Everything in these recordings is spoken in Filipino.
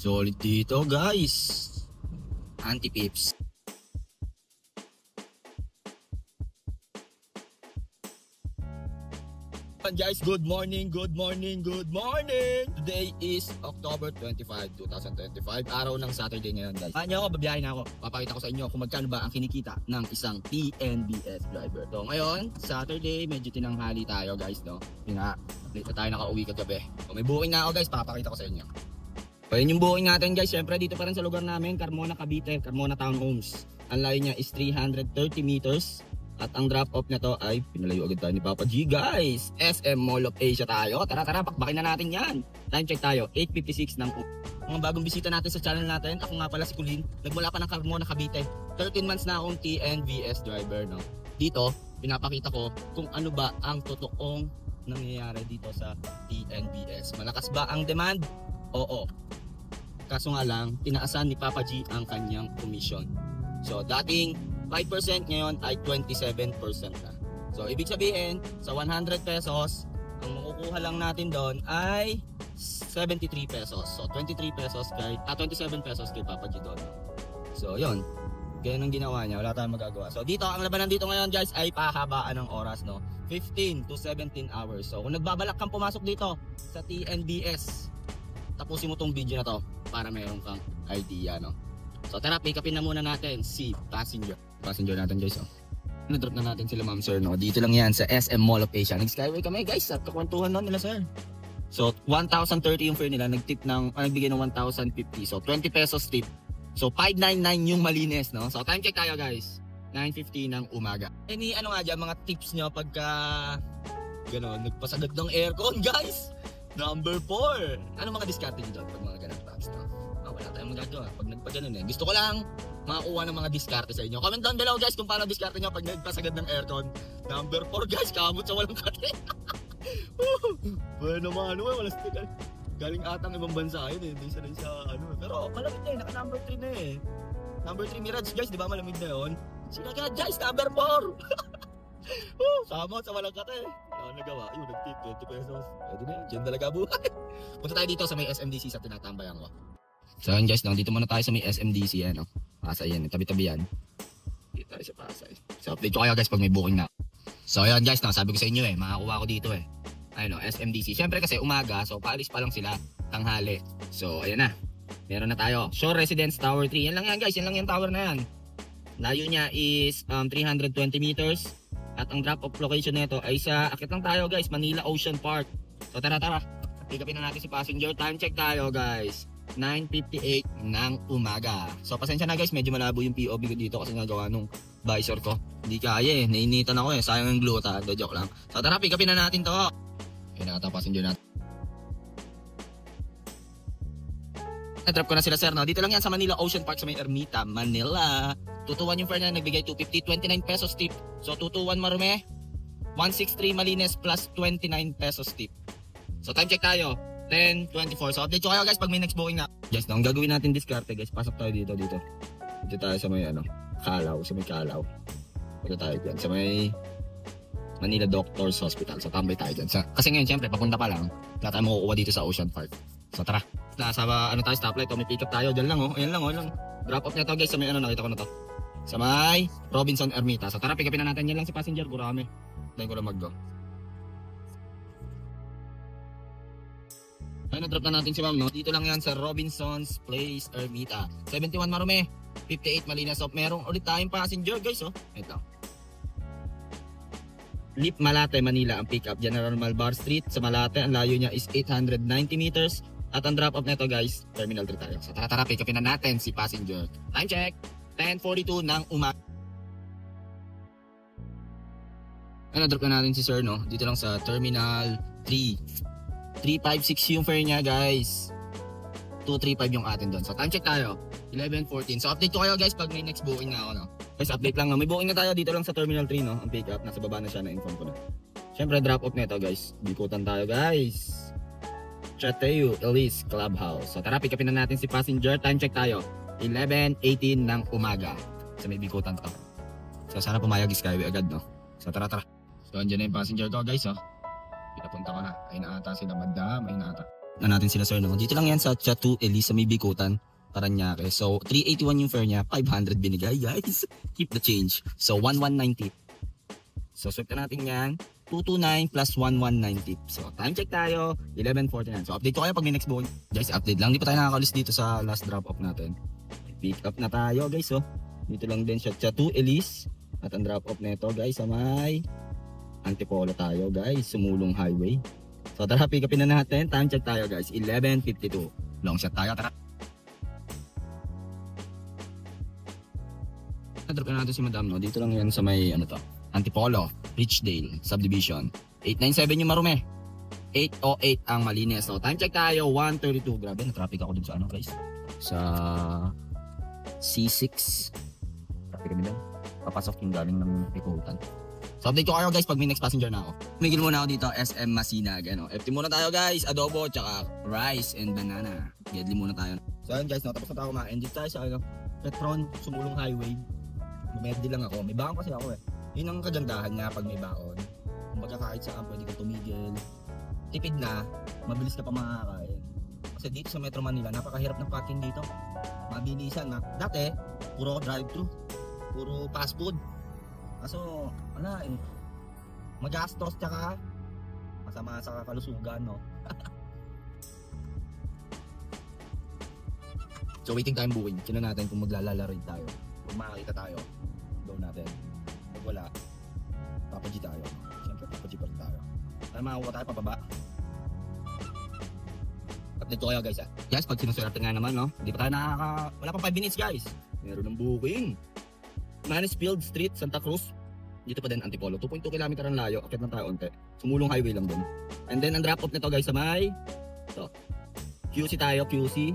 Solid dito guys. Anti-pips. Guys, good morning. Today is October 25, 2025. Araw ng Saturday ngayon guys. Kanya ako, babiyahin na ako. Papakita ko sa inyo kung magkano ba ang kinikita ng isang TNBS driver. So ngayon, Saturday, medyo tinanghali tayo guys, no? Late na tayo nakauwi kagabi. So may booking na ako guys, papakita ko sa inyo. So yun yung booking natin guys. Siyempre dito pa rin sa lugar namin, Carmona, Cavite, Carmona Townhomes. Ang layo niya is 330 meters. At ang drop-off na to ay pinalayo agad tayo ni Papa G guys. SM Mall of Asia tayo. Tara, pakbakin na natin yan. Time check tayo, 8:56 ng mga bagong bisita natin sa channel natin. Ako nga pala si Kulin. Nagmula pa ng Carmona, Cavite. 13 months na akong TNBS driver, no? Dito, pinapakita ko kung ano ba ang totoong nangyayari dito sa TNBS. Malakas ba ang demand? Oo. Kaso nga lang, tinaasan ni Papa G ang kanyang commission. So, dating 5% ngayon ay 27% na. So, ibig sabihin, sa 100 pesos, ang makukuha lang natin doon ay 73 pesos. So, 23 pesos kay, 27 pesos kay Papa G doon. So, yun. Ganyan ang ginawa niya. Wala tayong magagawa. So, dito, ang labanan dito ngayon guys ay pahabaan ng oras, no? 15 to 17 hours. So, kung nagbabalak kang pumasok dito sa TNBS, tapusin mo tong video na to para mayroon kang idea, no? So, tara, pick upin na muna natin si passenger natin guys, oh. Na-drop na natin sila ma'am sir, no? Dito lang yan sa SM Mall of Asia. Nag-skyway kami guys at kakwentuhan nun nila sir. So 1,030 yung fare nila. Nagbigay ng 1,050. So 20 pesos tip. So 599 yung malinis, no? So time check tayo guys, 9:50 ng umaga. Ano nga dyan mga tips nyo pagka gano'n, nagpasagad ng aircon guys? Number 4. Ano mga diskarte nyo dyan pag mga ganang tips, no? Wala tayong magagawa pag nagpaganon eh. Gusto ko lang makakuha ng mga diskarte sa inyo. Comment down below guys kung paano diskarte nyo pag nagpasagad ng aircon. Number 4 guys, kamot sa walang kate. Bueno naman, wala sticker. Galing atang ibang bansa yun eh. Hindi sa pero malamig na eh, naka number 3 na eh. Number 3 Mirage guys, di ba malamig na yun? Sinaga guys, number 4. Kamot sa walang kate. Ano nagawa? Yun, nag-tip 20 pesos. Pwede na yun, dyan talaga buhay. Punta tayo dito sa may SMDC sa tinatambayan ko. So yun guys, dito muna tayo sa may SMDC, ano? Pasay yan, tabi-tabi yan. Dito tayo sa Pasay. So update ko kayo guys pag may booking na. So yun guys, sabi ko sa inyo eh, makakuha ko dito eh. Ayun, SMDC. Siyempre kasi umaga, so paalis pa lang sila, tanghali. So ayan na, meron na tayo. Shore Residence Tower 3, yan lang yan guys, yan lang yung tower na yan. Layo niya is 320 meters. At ang drop-off location nito ay sa, akit lang tayo guys, Manila Ocean Park. So tara, pick upin na natin si passenger. Time check tayo guys, 9:58 ng umaga. So pasensya na guys, medyo malabo yung POV ko dito kasi nagawa nung visor ko. Hindi kaya eh, nainitan ako eh, sayang yung gluta, joke lang. So tara, pick upin na natin to. Ayun na ata passenger natin. Na-drop ko na sila sir, no? Dito lang yan sa Manila Ocean Park sa may Ermita, Manila. Tutuwan yung fare na nagbigay 250, 29 pesos tip. So tutuwan Marume, 163 Malines plus 29 pesos tip. So time check tayo, 10:24. So update ko kayo guys pag may next booking na. Guys, ang gagawin natin diskarte guys, pasok tayo dito. Dito tayo sa may Calao, sa may Calao. Punta tayo dyan sa may Manila Doctors Hospital. So tambay tayo dyan. Kasi ngayon syempre papunta pa lang, wala tayong makukuha dito sa Ocean Park. So tara, nasa tayo stoplight, may pick up tayo. Dyan lang ayan lang. Drop off na to guys sa may nakita ko na to. Sa may Robinson Ermita. So tara, pick upin na natin. Yan lang si passenger, kurami. Dahil ko lang mag-go. Ayun, na-drop na natin si ma'am, no? Dito lang yan sa Robinson's Place, Ermita. 71 Marume, 58 Malinas. So merong ulit tayong passenger guys, oh. Ito. Lip Malate, Manila ang pick up. General Malbar Street sa Malate. Ang layo niya is 890 meters. At ang drop off nito guys, Terminal 3 tayo. So tara, pick upin na natin si passenger. Time check, 10:42 ng umaga. Ayun, na-drop na natin si sir, no? Dito lang sa Terminal 3. 356 yung fare niya guys. 235 yung atin doon. So time check tayo, 11:14. So update ko kayo guys pag may next booking na ako, no? Guys, update lang, no? May booking na tayo dito lang sa Terminal 3, no? Ang pick up, nasa baba na siya, na-inform ko na. Siyempre drop off nito guys, bikutan tayo guys. Chateo Elise Clubhouse. So tara, pick upin na natin si passenger. Time check tayo, 11:18 ng umaga. So may bikutan to. So sana pumayag Skyway agad, no? So tara. So andyan na yung passenger ko guys, oh. Pinapunta ko na. Ay na ata sila, madam. Ay na ata. na natin sila sir, no? Dito lang yan sa Chatu Elisa may Bikutan, Paranaque. So 381 yung fare niya, 500 binigay guys. Keep the change. So 1190. So swerte natin yan. 229 plus 119 tips. So time check tayo, 11:49. So update ko kayo pag may next booking. Guys, update lang. Hindi pa tayo nakakalis dito sa last drop off natin. Pick up na tayo guys, oh. Dito lang din siya 2 Elise. At ang drop off nito guys sa may Antipolo tayo guys, Sumulong Highway. So tara, pick upin na natin. Time check tayo guys, 11:52. Long shot tayo, tara. Na-drop na natin si Madam, no? Dito lang yan sa may ano to, Antipolo, Richdale, Subdivision. 897 yung Marume. 808 ang Malinis. So time check tayo, 1:32. Grabe, na-traffic ako dun sa ano guys. Sa C6. Traffic kami lang. Papasok yung galing ng Bikutan. So update ko kayo guys pag may next passenger na ako. Migil muna ako dito, SM Masinag. Ano? FT muna tayo guys, adobo, tsaka rice and banana. Gedli muna tayo. So ayun guys, no, tapos na tayo kumain. Dito tayo sa Petron, Sumulong Highway. Bumedi lang ako. May baon kasi ako eh. Yun ang kagandahan nga pag may baon. Kumbaga kahit saan pwede ka tumigil. Tipid na, mabilis ka pa makakain. Kasi dito sa Metro Manila, napakahirap ng parking dito. Mabilisan na. Dati, puro drive-thru. Puro fast food. Kaso, wala eh. Magastos tsaka masama sa kalusugan, no? So waiting time booking. Sino natin kung maglalala rin tayo. Kung makakita tayo, go natin. Pag wala, Papa G tayo. Siyempre Papa G pa rin tayo. Para makakuha tayo pababa. Update ko kayo guys ha. Guys, pag sinuswerte nga naman, no? Hindi pa tayo wala pang 5 minutes guys. Meron ng booking. Manisfield Street, Santa Cruz. Dito pa din Antipolo. 2.2 km ang layo. Akit na tayo onte. Sumulong Highway lang dun. And then ang drop off nito guys sa may QC tayo, QC.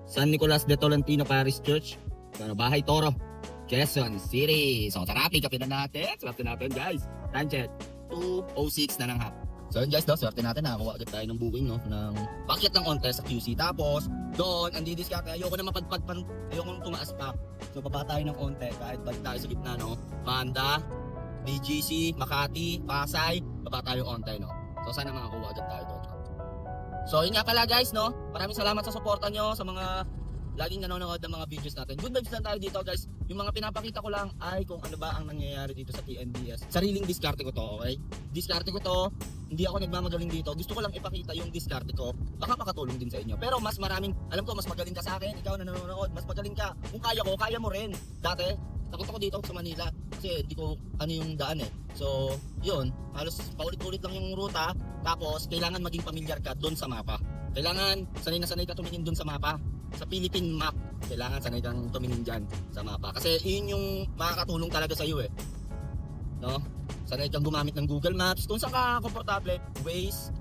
San Nicolas de Tolentino Parish Church. Bahay Toro, Quezon City. So tara, pick upin na natin. Swerte natin guys. Time check, 2:06 na ng hap. So yun guys, swerte natin. Nakakuha agad tayo ng booking, no? Ng packet ng onte sa QC. Tapos doon, ang didiscount. Ayoko na mapadpad pa. Ayoko na tumaas pa. So baba tayo ng onte. Kahit balik tayo sa gitna, no? Banda, BGC, Makati, Pasay. Baba tayo onte, no? So sana makakuha agad tayo doon. So yun nga pala guys, no? Maraming salamat sa suporta nyo, sa mga laging nanonood ng mga videos natin. Good vibes lang tayo dito guys. Yung mga pinapakita ko lang ay kung ano ba ang nangyayari dito sa TNBS. Sariling diskarte ko to, okay? Diskarte ko to. Hindi ako nagmamagaling dito. Gusto ko lang ipakita yung diskarte ko. Baka makatulong din sa inyo. Pero mas maraming, alam ko mas magaling ka sa akin. Ikaw na nanonood, mas magaling ka. Kung kaya ko, kaya mo rin. Dati, takot ako dito sa Manila. Kasi hindi ko ano yung daan eh. So, yun. Halos paulit-ulit lang yung ruta. Tapos, kailangan maging pamilyar ka doon sa mapa. Kailangan, sanay na sanay ka tumingin doon sa mapa. Sa Philippine map, kailangan sanay kang tumingin dyan sa mapa. Kasi yun yung makakatulong talaga sa iyo eh. No? Sanay kang gumamit ng Google Maps. Kung saan ka komportable, Waze.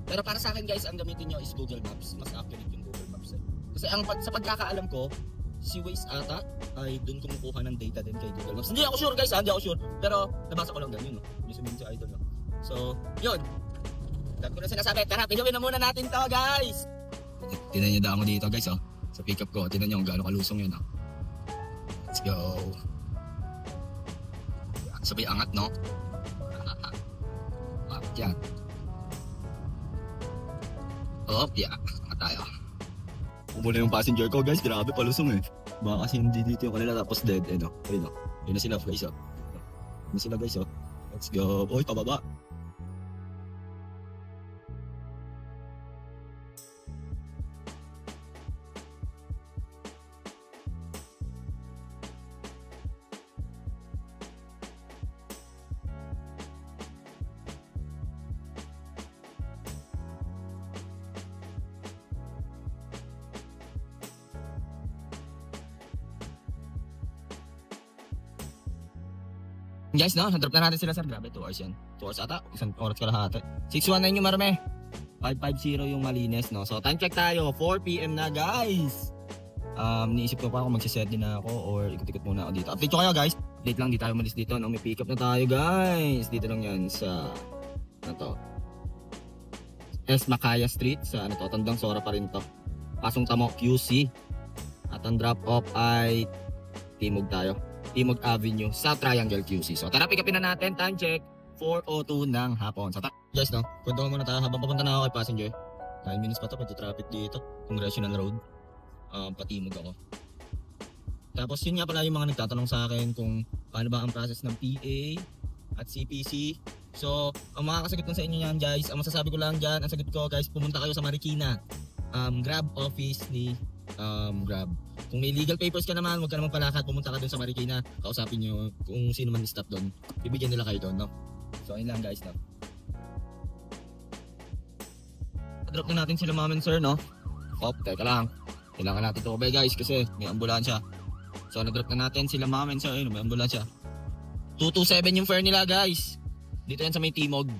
Pero para sa akin guys, ang gamitin nyo is Google Maps. Mas accurate yung Google Maps eh. Kasi sa pagkakaalam ko, si Waze ata ay doon kumukuha ng data din kay Google Maps. Hindi ako sure guys, hindi ako sure. Pero nabasa ko lang ganyan, no? Hindi sabihin sa idol, no? So, yun. Dami ko na sinasabi. Tara, pinuwin na muna natin to guys. Tinan nyo daan ko dito guys, oh. Sa pickup ko, tinan nyo kung gaano kalusong yun, oh. Let's go. Sabay angat, no? Angat yan. Oh, yeah. Angat tayo. Umuna yung passenger ko guys, grabe palusong eh. Baka kasi hindi dito yung kanila tapos dead, eh, no? Ayun, no? Ayun na sila guys, oh. Ayun na sila guys, oh. Let's go. Oy, pababa. Guys, no? Nadrop na natin sila, sir. Grabe, 2 hours yan. 2 hours ata. 1 oras kalahati. 619 yung Marme. 550 yung Malinis, no? So, time check tayo. 4 PM na, guys. Niisip ko pa ako magsiset din na ako or ikot-ikot muna ako dito. Update ko kayo, guys. Update lang, di tayo malis dito, no? May pick up na tayo, guys. Dito lang yan sa, ano to? S. Macaya Street. Sa, ano to? Tandang Sora pa rin to. Pasong Tamo, QC. At ang drop off ay Timog tayo. Timog Avenue sa Triangle QC. So tara, pick upin na natin. Time check, 4:02 ng hapon. So guys, no, kwento ko muna tayo habang papunta na ako kay passenger. 9 minutes pa to, pati traffic dito. Congressional Road. Patimog ako. Tapos yun nga pala yung mga nagtatanong sa akin kung paano ba ang process ng PA at CPC. So, ang makakasagot ko sa inyo yan guys, ang masasabi ko lang dyan, ang sagot ko guys, pumunta kayo sa Marikina. Grab office ni Grab. Kung may legal papers ka naman, huwag ka naman palakad, pumunta ka dun sa Marikina. Kausapin nyo kung sino man stop dun. Bibigyan nila kayo dun, no? So, ayun lang guys, no? Drop na natin sila ma'am and sir, no? Teka lang. Kailangan natin ito guys kasi may ambulansya. So, nag-drop na natin sila ma'am and sir, ayun, may ambulansya. 227 yung fare nila guys. Dito yan sa may Timog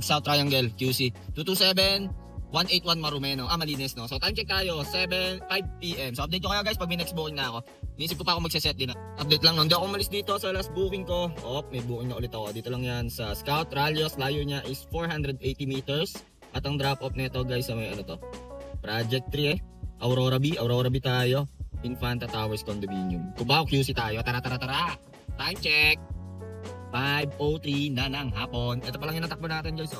South Triangle QC. 227 181 Marumeno. Malinis, no? So time check tayo 5 PM. So update ko kayo guys pag may next booking na ako. Niisip ko pa ako magse-set din. Update lang, hindi ako umalis dito sa last booking ko. May booking na ulit ako. Dito lang yan sa Scout Rallios. Layo niya is 480 meters. At ang drop off nito guys sa may ano to, Project 3 Aurora B tayo. Infanta Towers Condominium. Cubao QC tayo. Tara. Time check 5:03 na ng hapon. Ito pa lang yung natakbo natin guys,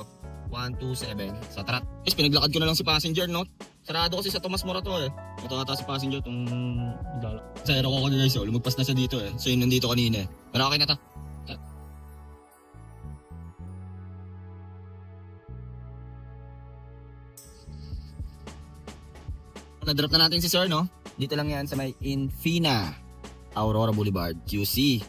127. So tara. Guys, pinaglakad ko na lang si passenger, no? Sarado kasi sa Tomas Mora to eh. Ito ata si passenger itong sa aero ko guys, lumagpas na siya dito eh. So yun nandito kanina eh. Pero okay na to. Na-drop na natin si sir, no? Dito lang yan sa may Infina Aurora Boulevard QC.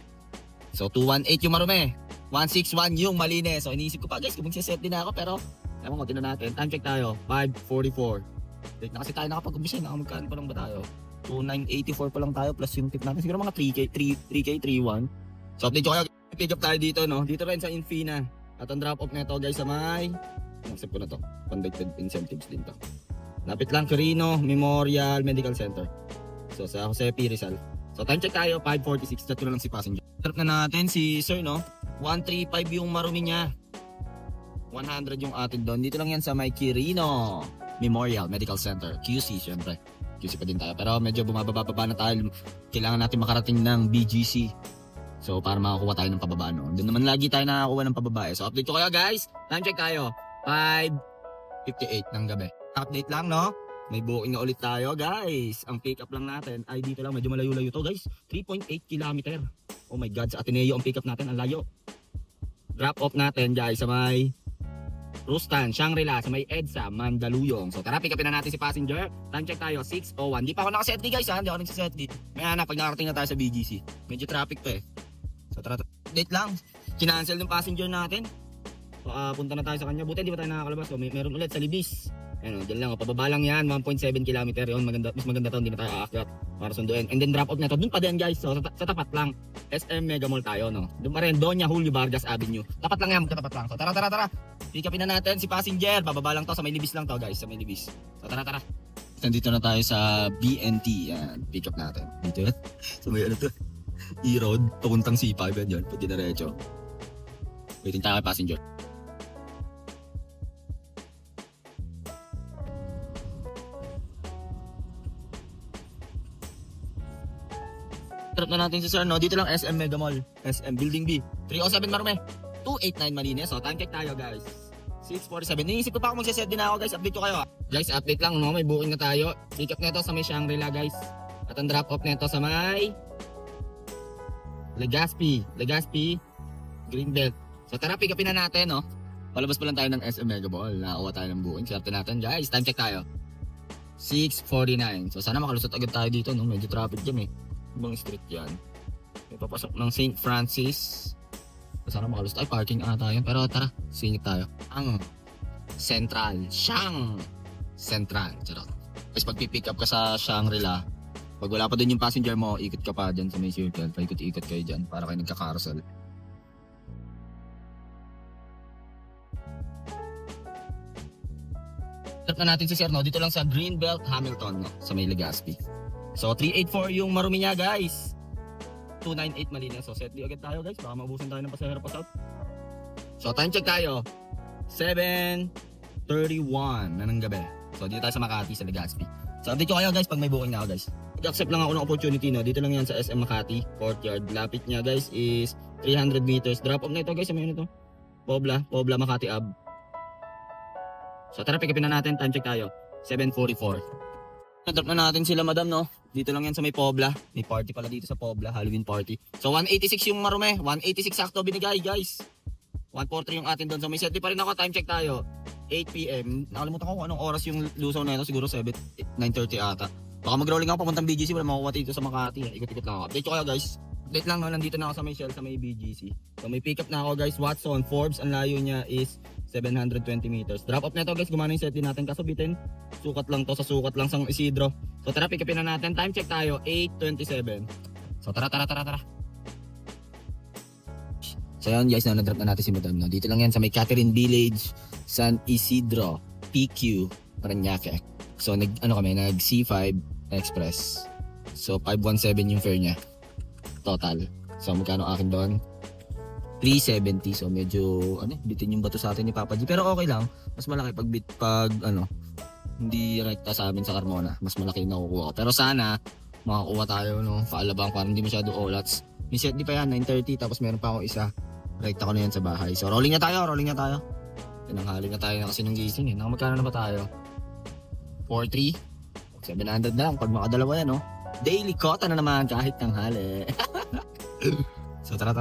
So 218 yung Marume, 161 yung Malines. So iniisip ko pa guys kung magsiset din ako, pero ewan ko, tinan natin. Time check tayo 5:44. Wait na kasi tayo nakapag-umpisa, nakamagkaan pa lang ba tayo? 2984 pa lang tayo plus yung tip natin. Siguro mga 3K 31. So update ko kayo, pick up tayo dito, no? Dito rin sa Infina. At ang drop off nito guys sa may accept ko na to, conducted incentives din to. Lapit lang, Quirino Memorial Medical Center. So sa Jose P. Rizal. So time check tayo 5:46. Chat ko na lang si passenger. Drop na natin si sir, no? 135 yung Marumi niya. 100 yung atin doon. Dito lang yan sa may Quirino Memorial Medical Center. QC syempre. QC pa din tayo. Pero medyo bumababa na tayo. Kailangan natin makarating ng BGC. So para makakuha tayo ng pababa, no? Doon naman lagi tayo nakakuha ng pababa. So update ko kayo guys. Time check tayo 5:58 ng gabi. Update lang, no? May booking na ulit tayo guys. Ang pick up lang natin ay dito lang, medyo malayo-layo to guys. 3.8 km. Oh my god, sa Ateneo ang pick up natin, ang layo. Drop off natin guys sa may Rustan, Shangri-La, sa may EDSA, Mandaluyong. So tara, pick upin na natin si passenger. Time check tayo 6:01. Di pa ako naka-set D guys, ha? Hindi ako nagsiset D. May anak pag nakarating na tayo sa BGC. Medyo traffic to eh. So tara, update lang. Kinancel ng passenger natin. Punta na tayo sa kanya. Buti hindi pa tayo nakakalabas. So meron ulit sa Libis. Ano, dyan lang, pababa lang yan, 1.7 km yun, mas maganda to, hindi na tayo aakyat para sunduin. And then drop off na to, dun pa din guys, so sa tapat lang, SM Mega Mall tayo, no? Dun pa rin, Doña Julio Vargas Avenue, tapat lang yan, magkatapat lang. So tara, pick upin na natin si passenger, bababa lang to, sa may Libis lang to guys, sa may Libis. So tara. Nandito na tayo sa BNT, yan, pick up natin. Dito yan, so may ano to, E-Road, papuntang C5 yan, pwede na recho. Waiting tayo passenger. Drop na natin si sir, no? Dito lang SM Mega Mall, SM Building B, 307 Marume, 289 Malines. So time check tayo guys 6:47. Iniisip ko pa ako magsiset din ako guys, update ko kayo. Guys, update lang, no? May booking na tayo. Pick up nito sa may Shangri-La guys. At ang drop off nito sa may Legazpi Greenbelt. So tara, pick upin na natin, no? Palabas pa lang tayo ng SM Mega Mall. Nakakuha tayo ng booking. Swerte natin guys. Time check tayo 6:49. So sana makalusot agad tayo dito, no? Medyo traffic jam eh. Ibang street yan. May papasok ng St. Francis. Sana makalusot. Ay, parking ata yun. Pero tara, singit tayo. Ang Central. Central. Charot. Tapos pag pick up ka sa Shangri-La, pag wala pa dun yung passenger mo, ikot ka pa dyan sa may circle. Paikot-ikot kayo dyan para kayo nagka-carousel. Trap na natin si Sir, no? Dito lang sa Greenbelt, Hamilton, no? Sa may Legazpi. So 384 yung Marumi niya guys. 298 Malines. So set di agad tayo guys. Baka maubusan tayo ng pasahero pa south. So time check tayo 7:31 na ng gabi. So dito tayo sa Makati sa Legazpi. So update ko kayo guys pag may booking na ako guys. Mag-accept lang ako ng opportunity, no? Dito lang yan sa SM Makati Courtyard. Lapit niya guys is 300 meters. Drop off na ito guys. May ano to? Pobla Makati Ave. So tara, pick upin na natin. Time check tayo. 7:44. Na-drop na natin sila, madam, no? Dito lang yan sa may Pobla. May party pala dito sa Pobla, Halloween party. So 186 yung Marume. 186 sakto binigay, guys. 143 yung atin doon. So may set di pa rin ako. Time check tayo. 8 PM. Nakalimutan ko kung anong oras yung lusaw na ito. Siguro 9:30 ata. Baka mag-rolling ako papuntang BGC. Wala makukuha dito sa Makati. Ikot-ikot lang ako. Update ko kayo, guys. Update lang, no? Nandito na ako sa may Shell, sa may BGC. So may pick up na ako, guys. Watson, Forbes. Ang layo niya is 720 meters. Drop off na ito, guys. Gumana yung set din natin kasubitin. Sukat lang to, sa sukat lang sa Isidro. So tara, pick upin na natin. Time check tayo. 8:27. So tara. So yun, guys, na-drop na natin si Madam, no? Dito lang yan sa may Catherine Village, San Isidro, PQ, Parañaque. So nag C5 Express. So 517 yung fare niya total. So magkano akin doon? 370. So medyo bitin yung bato sa atin ni Papa G. Pero okay lang. Mas malaki pag hindi rekta sa amin sa Carmona. Mas malaki yung nakukuha ko. Pero sana makakuha tayo, no? Paalabang para hindi masyado olats. May set di pa yan, 9:30. Tapos meron pa akong isa. Rekta ko na yan sa bahay. So rolling na tayo. Tinanghali na tayo na kasi nung gising eh. Nakamagkano na ba tayo? 4-3. 700 na lang pag makadalawa yan, no? Daily quota na naman kahit tanghali. So tara.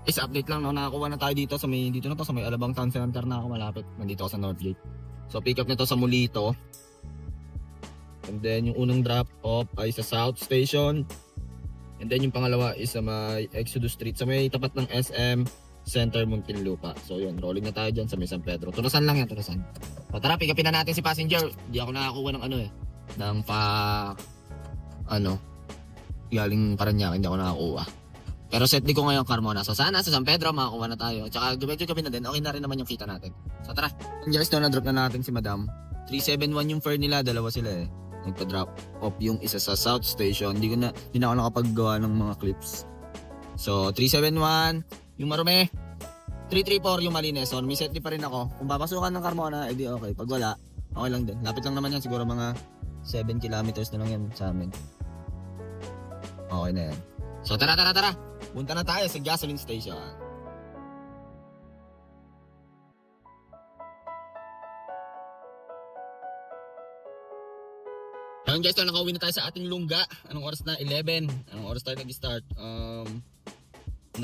Is update lang, no? Nakakuha na tayo dito sa may Alabang Town Center na ako malapit. Nandito ako sa Northgate. So pick up nito sa Mulito. And then yung unang drop off ay sa South Station. And then yung pangalawa is sa may Exodus Street, sa may tapat ng SM Center Muntinlupa. So yun, rolling na tayo dyan sa may San Pedro. Tunasan lang yan. So tara, pick upin na natin si passenger. Di ako nakakuha ng ng galing Parañaque, hindi ako nakakuha. Pero set di ko ngayon Carmona. So sana sa San Pedro makakuha na tayo. Tsaka medyo gabi na din, okay na rin naman yung kita natin. So tara, guys, na-drop na natin si Madam. 371 yung fare nila, dalawa sila eh. Nagpa-drop off yung isa sa South Station. Hindi na ako nakapaggawa ng mga clips. So 371 yung Marume. 334 yung Malines. So may set di pa rin ako. Kung papasukan ng Carmona, edi okay. Pag wala, okay lang din. Lapit lang naman yan, siguro mga 7 kilometers na lang yan sa amin. Okay na yan. So tara. Punta na tayo sa gasoline station. Ayun, guys, nakauwi na tayo sa ating lungga. Anong oras na? 11. Anong oras tayo nag-start? 9.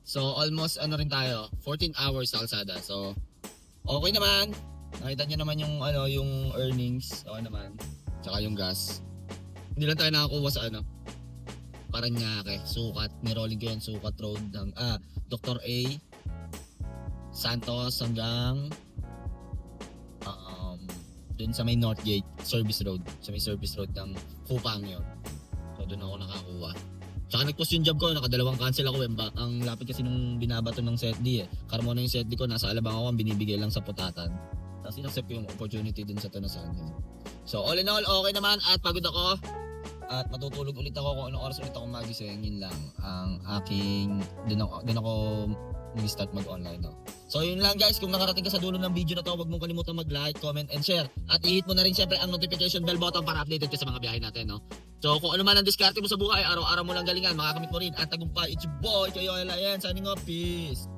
So almost rin tayo, 14 hours sa kalsada. So okay naman. Nakita niyo naman yung yung earnings. Okay naman. Tsaka yung gas. Hindi lang tayo nakakuha sa Parañaque, sukat, nirolling ko yun, sukat road ng Dr. A Santos hanggang dun sa may Northgate service road, sa may service road ng Kupang yun. So dun ako nakakuha. Tsaka nag-post yung job ko, nakadalawang cancel ako. Ang lapit kasi nung binabato ng set D eh. Carmona yung set D ko, nasa Alabang ako, ang binibigay lang sa Putatan. Tapos inaccept ko yung opportunity dun sa Tunasan yun. So all in all, okay naman at pagod ako. At matutulog ulit ako kung anong oras ulit ako magising. Yun lang ang aking din ako mag-start mag-online, no? So yun lang, guys, kung nakarating ka sa dulo ng video na to, huwag mong kalimutan mag-like, comment, and share. At i-hit mo na rin syempre ang notification bell button para updated ka sa mga biyahe natin, no? So kung ano man ang diskarte mo sa buhay, araw-araw mo lang galingan, makakamit mo rin. At tagumpay, it's your boy, Kayo Alliance, signing off, peace!